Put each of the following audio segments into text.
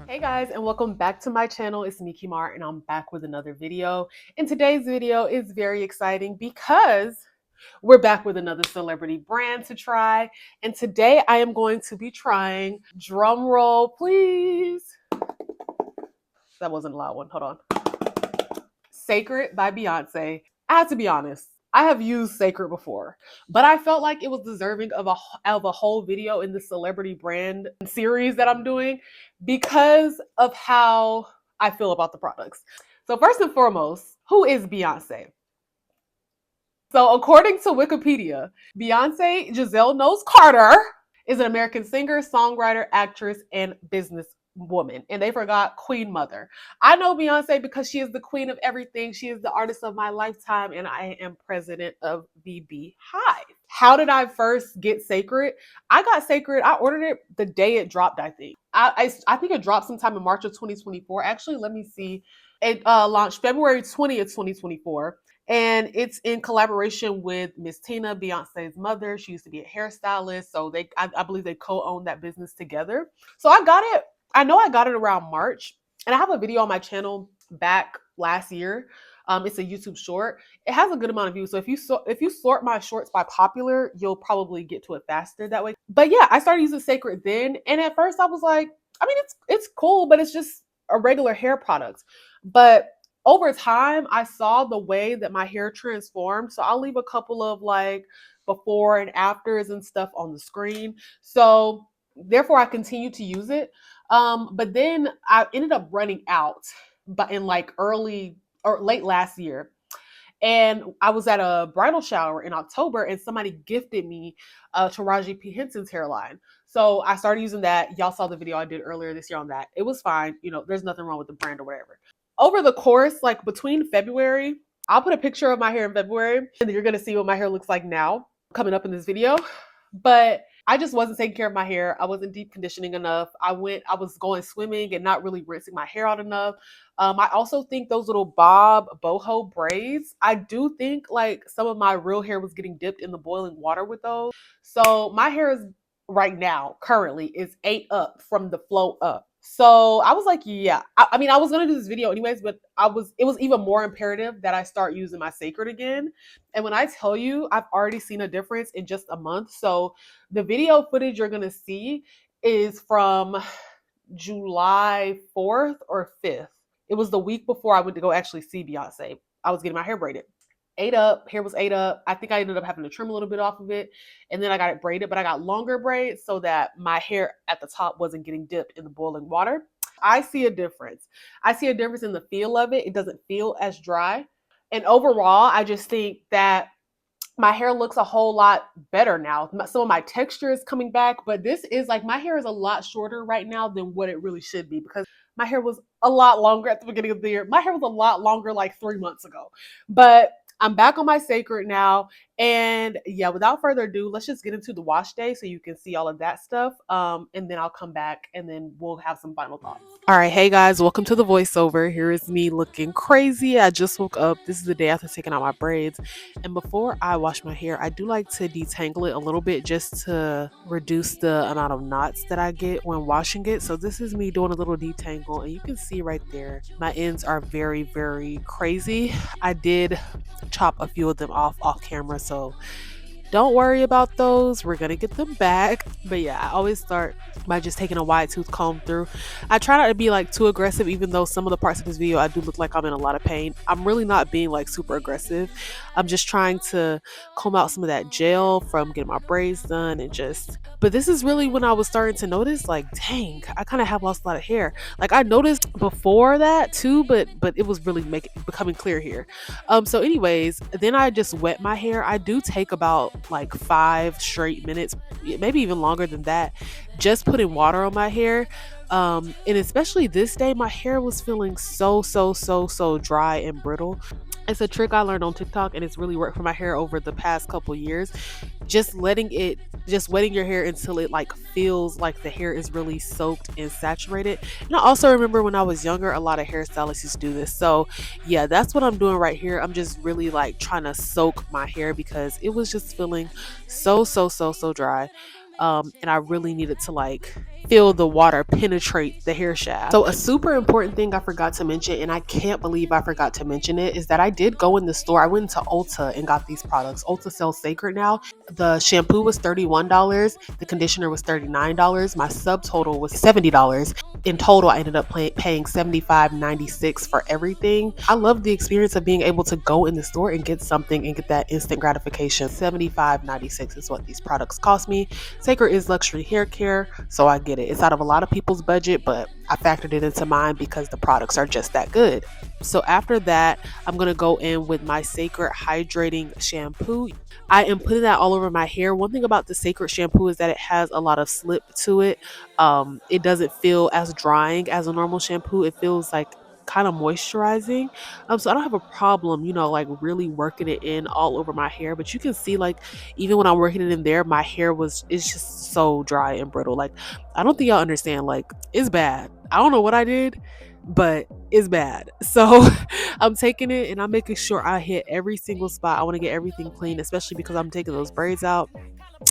Hey guys, and welcome back to my channel. It's me, Kimar, and I'm back with another video. And today's video is very exciting because we're back with another celebrity brand to try. And today I am going to be trying, drum roll please. That wasn't a loud one, hold on. Cécred by Beyonce. I have to be honest, I have used Cécred before, but I felt like it was deserving of a whole video in the celebrity brand series that I'm doing because of how I feel about the products. So first and foremost, who is Beyonce? So according to Wikipedia, Beyonce Giselle Knowles-Carter is an American singer, songwriter, actress, and businesswoman. And they forgot Queen Mother. I know Beyonce because she is the queen of everything. She is the artist of my lifetime, and I am president of the Beehive. How did I first get Cécred? I got Cécred. I ordered it the day it dropped, I think. I think it dropped sometime in March of 2024. Actually, let me see. It launched February 20th, 2024. And it's in collaboration with Miss Tina, Beyonce's mother. She used to be a hairstylist. So I believe they co-own that business together. So I got it. I know I got it around March. And I have a video on my channel back last year. It's a YouTube short. It has a good amount of views. So if you sort my shorts by popular, you'll probably get to it faster that way. But yeah, I started using Cécred then. And at first I was like, I mean, it's cool, but it's just a regular hair product. But over time, I saw the way that my hair transformed. So I'll leave a couple of like before and afters and stuff on the screen. So therefore I continued to use it. But then I ended up running out, but in like early or late last year. And I was at a bridal shower in October and somebody gifted me Taraji P. Henson's hairline. So I started using that. Y'all saw the video I did earlier this year on that. It was fine. You know, there's nothing wrong with the brand or whatever. Over the course, like between February, I'll put a picture of my hair in February and then you're going to see what my hair looks like now coming up in this video. But I just wasn't taking care of my hair. I wasn't deep conditioning enough. I was going swimming and not really rinsing my hair out enough. I also think those little boho braids, I do think like some of my real hair was getting dipped in the boiling water with those. So my hair is right now, currently, is 8 up from the flow up. So I was like, yeah, I mean, I was going to do this video anyways, but it was even more imperative that I start using my Cécred again. And when I tell you, I've already seen a difference in just a month. So the video footage you're going to see is from July 4th or 5th. It was the week before I went to go actually see Beyonce. I was getting my hair braided. 8 up, hair was 8 up. I think I ended up having to trim a little bit off of it. And then I got it braided, but I got longer braids so that my hair at the top wasn't getting dipped in the boiling water. I see a difference. I see a difference in the feel of it. It doesn't feel as dry. And overall, I just think that my hair looks a whole lot better now. Some of my texture is coming back, but this is like, my hair is a lot shorter right now than what it really should be because my hair was a lot longer at the beginning of the year. My hair was a lot longer like 3 months ago, but I'm back on my Cécred now. And yeah, without further ado, let's just get into the wash day so you can see all of that stuff. And then I'll come back and then we'll have some final thoughts. All right. Hey guys, welcome to the voiceover. Here is me looking crazy. I just woke up. This is the day after taking out my braids. And before I wash my hair, I do like to detangle it a little bit just to reduce the amount of knots that I get when washing it. So this is me doing a little detangle, and you can see right there, my ends are very, very crazy. I did chop a few of them off camera, so don't worry about those. We're gonna get them back. But yeah, I always start by just taking a wide tooth comb through. I try not to be like too aggressive, even though some of the parts of this video I do look like I'm in a lot of pain. I'm really not being like super aggressive. I'm just trying to comb out some of that gel from getting my braids done and just, but this is really when I was starting to notice like, dang, I kind of have lost a lot of hair. Like I noticed before that too, but it was really becoming clear here. So anyways, then I just wet my hair. I do take about like 5 straight minutes, maybe even longer than that, just putting water on my hair. And especially this day, my hair was feeling so dry and brittle. It's a trick I learned on TikTok, and it's really worked for my hair over the past couple years. just just wetting your hair until it like feels like the hair is really soaked and saturated. And I also remember when I was younger, a lot of hairstylists used to do this. So yeah, that's what I'm doing right here. I'm just really like trying to soak my hair because it was just feeling so dry. And I really needed to like feel the water penetrate the hair shaft. So a super important thing I forgot to mention, and I can't believe I forgot to mention it, is that I did go in the store. I went into Ulta and got these products. Ulta sells Cécred now. The shampoo was $31. The conditioner was $39. My subtotal was $70. In total, I ended up paying $75.96 for everything. I love the experience of being able to go in the store and get something and get that instant gratification. $75.96 is what these products cost me. Cécred is luxury hair care, so I get it. It's out of a lot of people's budget, but I factored it into mine because the products are just that good. So after that, I'm going to go in with my Cécred Hydrating Shampoo. I am putting that all over my hair. One thing about the Cécred shampoo is that it has a lot of slip to it. It doesn't feel as drying as a normal shampoo. It feels like kind of moisturizing. So I don't have a problem, like really working it in all over my hair. But you can see, like, even when I'm working it in there, my hair it's just so dry and brittle. Like, I don't think y'all understand. Like, it's bad. I don't know what I did, but it's bad. So I'm taking it and I'm making sure I hit every single spot. I want to get everything clean, especially because I'm taking those braids out.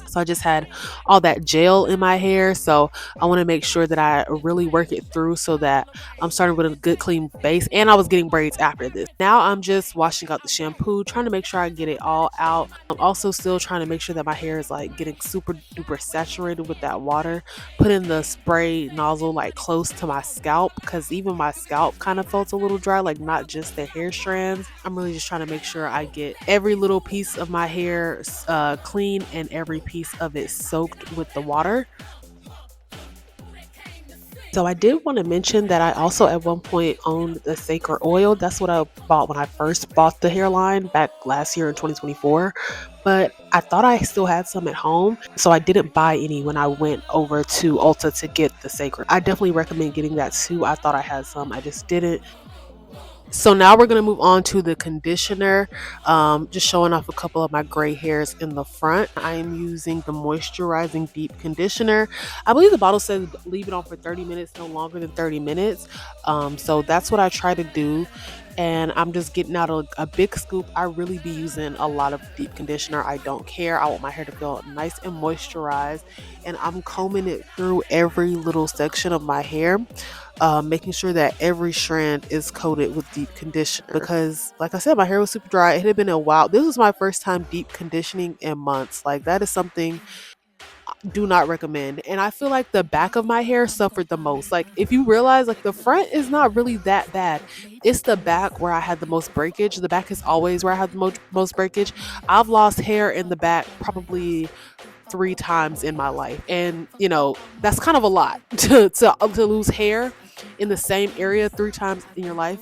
So I just had all that gel in my hair. So I want to make sure that I really work it through so that I'm starting with a good clean base. And I was getting braids after this. Now I'm just washing out the shampoo, trying to make sure I get it all out. I'm also still trying to make sure that my hair is like getting super duper saturated with that water. Putting the spray nozzle like close to my scalp, because even my scalp kind of felt a little dry, like not just the hair strands. I'm really just trying to make sure I get every little piece of my hair clean and every piece of it soaked with the water. So I did want to mention that I also at one point owned the Cécred oil. That's what I bought when I first bought the hairline back last year in 2024. But I thought I still had some at home, so I didn't buy any when I went over to Ulta to get the Cécred. I definitely recommend getting that too. I thought I had some, I just didn't. So now we're going to move on to the conditioner. Just showing off a couple of my gray hairs in the front. I am using the Moisturizing Deep Conditioner. I believe the bottle says leave it on for 30 minutes, no longer than 30 minutes. So that's what I try to do. And I'm just getting out a big scoop. I really be using a lot of deep conditioner. I don't care. I want my hair to feel nice and moisturized. And I'm combing it through every little section of my hair. Making sure that every strand is coated with deep conditioner, because like I said, my hair was super dry. It had been a while. This was my first time deep conditioning in months. Like, that is something I do not recommend. And I feel like the back of my hair suffered the most. Like, if you realize, like, the front is not really that bad. It's the back where I had the most breakage. The back is always where I have the most breakage. I've lost hair in the back probably 3 times in my life, and that's kind of a lot to lose hair in the same area 3 times in your life.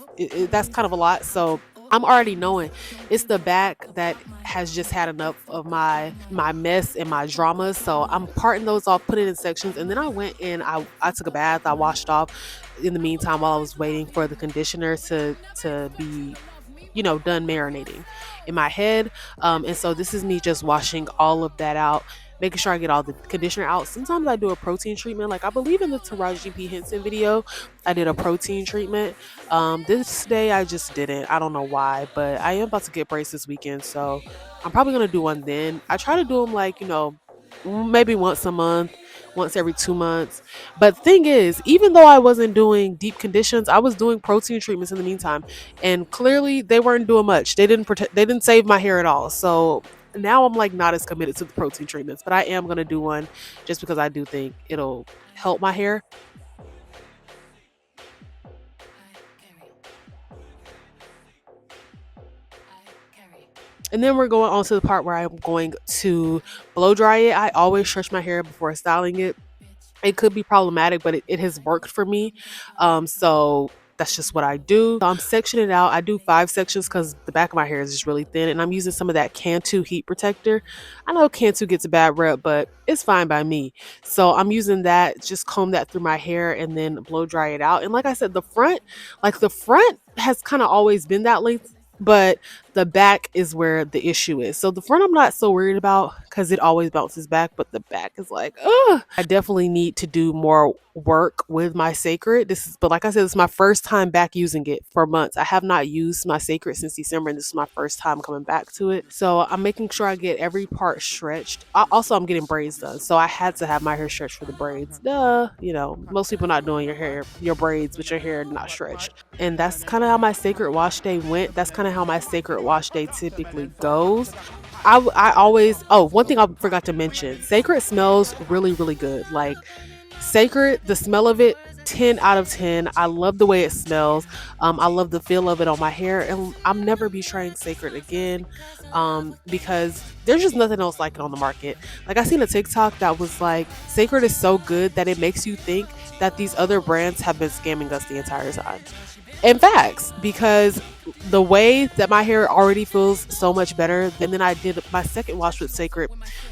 That's kind of a lot. So I'm already knowing it's the back that has just had enough of my mess and my dramas. So I'm parting those off, put it in sections, and then I went and I took a bath. I washed off in the meantime while I was waiting for the conditioner to be done marinating in my head. And so this is me just washing all of that out, making sure I get all the conditioner out. Sometimes I do a protein treatment. Like, I believe in the Taraji P. Henson video, I did a protein treatment. This day I just didn't. I don't know why, but I am about to get braids this weekend, so I'm probably gonna do one then. I try to do them like, maybe once a month, once every 2 months. But the thing is, even though I wasn't doing deep conditions, I was doing protein treatments in the meantime, and clearly they weren't doing much. They didn't save my hair at all. So now I'm like not as committed to the protein treatments, but I am gonna do one just because I do think it'll help my hair. And then we're going on to the part where I'm going to blow dry it. I always stretch my hair before styling it. It could be problematic, but it has worked for me. So that's just what I do. So I'm sectioning it out. I do 5 sections because the back of my hair is just really thin, and I'm using some of that Cantu heat protector. I know Cantu gets a bad rep, but it's fine by me. So I'm using that, just comb that through my hair and then blow dry it out. And like I said, the front has kind of always been that length, but The back is where the issue is. So the front I'm not so worried about because it always bounces back, but the back is like, ugh. I definitely need to do more work with my Cécred. But like I said, this is my first time back using it for months. I have not used my Cécred since December, and this is my first time coming back to it. So I'm making sure I get every part stretched. Also, I'm getting braids done, so I had to have my hair stretched for the braids. Duh, you know, most people not doing your braids with your hair not stretched. And that's kind of how my Cécred wash day went. That's kind of how my Cécred wash day typically goes. I always, oh, one thing I forgot to mention, Cécred smells really, really good. Like Cécred, the smell of it, 10 out of 10. I love the way it smells. I love the feel of it on my hair, and I'm never be trying Cécred again because there's just nothing else like it on the market. Like I seen a TikTok that was like, Cécred is so good that it makes you think that these other brands have been scamming us the entire time. In facts, because the way that my hair already feels so much better, and then I did my second wash with Cécred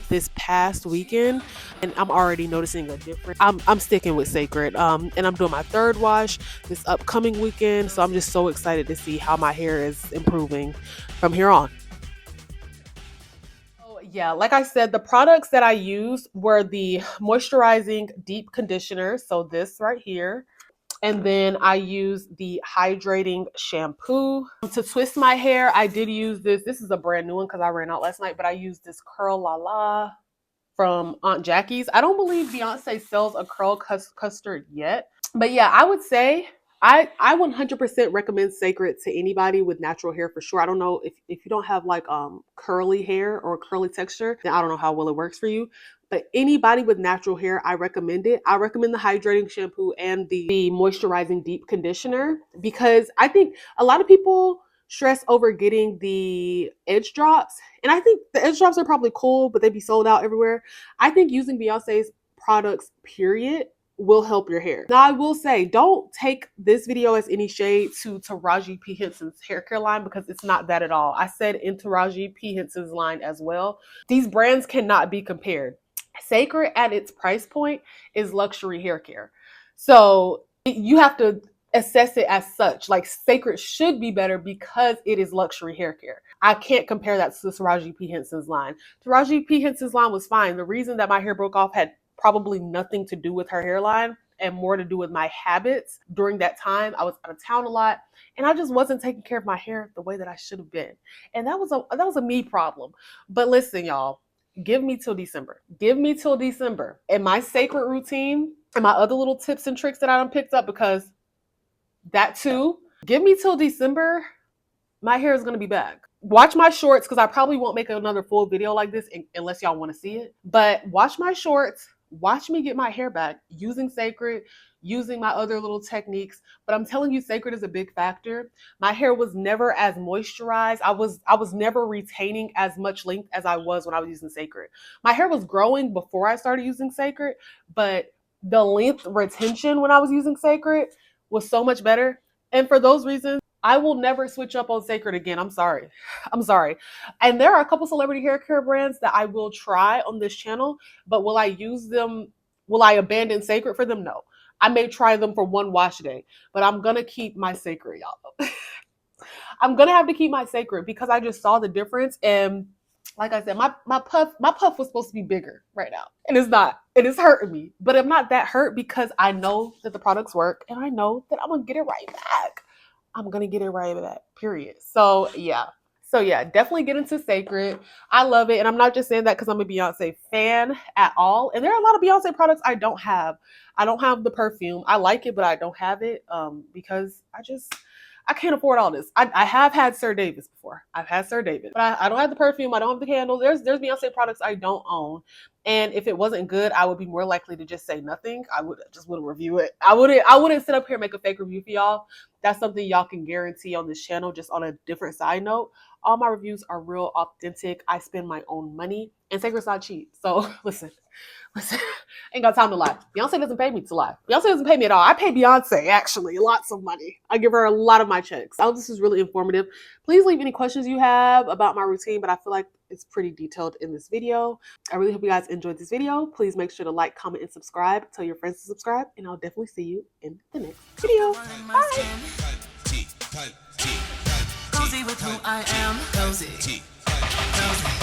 this past weekend, and I'm already noticing a difference. I'm sticking with Cécred, and I'm doing my third wash this upcoming weekend, so I'm just so excited to see how my hair is improving from here on. Yeah, like I said, the products that I used were the Moisturizing Deep Conditioner, so this right here. And then I use the Hydrating Shampoo. To twist my hair, I did use this. This is a brand new one because I ran out last night, but I used this Curl La La from Aunt Jackie's. I don't believe Beyonce sells a curl custard yet. But yeah, I would say I 100% recommend Cécred to anybody with natural hair for sure. I don't know if you don't have like curly hair or curly texture, then I don't know how well it works for you. But anybody with natural hair, I recommend it. I recommend the hydrating shampoo and the moisturizing deep conditioner because I think a lot of people stress over getting the edge drops. And I think the edge drops are probably cool, but they'd be sold out everywhere. I think using Beyonce's products, period, will help your hair. Now, I will say, don't take this video as any shade to Taraji P. Henson's hair care line because it's not that at all. I said in Taraji P. Henson's line as well. These brands cannot be compared. Cécred at its price point is luxury hair care. So you have to assess it as such. Like Cécred should be better because it is luxury hair care. I can't compare that to Taraji P. Henson's line. Taraji P. Henson's line was fine. The reason that my hair broke off had probably nothing to do with her hairline and more to do with my habits. During that time, I was out of town a lot and I just wasn't taking care of my hair the way that I should have been. And that was a me problem. But listen, y'all, give me till December. Give me till December. And my Cécred routine and my other little tips and tricks that I done picked up, because that too, give me till December, my hair is going to be back. Watch my shorts because I probably won't make another full video like this unless y'all want to see it. But watch my shorts. Watch me get my hair back using Cécred, using my other little techniques. But I'm telling you, Cécred is a big factor. My hair was never as moisturized. I was never retaining as much length as I was when I was using Cécred. My hair was growing before I started using Cécred, but the length retention when I was using Cécred was so much better. And for those reasons, I will never switch up on Cécred again. I'm sorry. I'm sorry. And there are a couple celebrity hair care brands that I will try on this channel, but will I use them? Will I abandon Cécred for them? No. I may try them for one wash day, but I'm going to keep my Cécred, y'all. I'm going to have to keep my Cécred because I just saw the difference. And like I said, my puff was supposed to be bigger right now. And it's not. It is hurting me. But I'm not that hurt because I know that the products work and I know that I'm going to get it right back. I'm going to get it right back, period. So yeah, definitely get into Cécred. I love it. And I'm not just saying that because I'm a Beyonce fan at all. And there are a lot of Beyonce products I don't have. I don't have the perfume. I like it, but I don't have it because I can't afford all this. I have had Sir Davis before. I've had Sir Davis, but I don't have the perfume. I don't have the candle. There's Beyonce products I don't own. And if it wasn't good, I would be more likely to just say nothing. I wouldn't review it. I wouldn't sit up here and make a fake review for y'all. That's something y'all can guarantee on this channel. Just on a different side note, all my reviews are real authentic. I spend my own money, and Cécred's not cheap. So listen, ain't got time to lie. Beyonce doesn't pay me to lie. Beyonce doesn't pay me at all. I pay Beyonce actually lots of money. I give her a lot of my checks. Oh, this is really informative. Please leave any questions you have about my routine, but I feel like it's pretty detailed in this video. I really hope you guys enjoyed this video. Please make sure to like, comment, and subscribe. Tell your friends to subscribe, and I'll definitely see you in the next video. Bye. cozy with who I am. Cozy.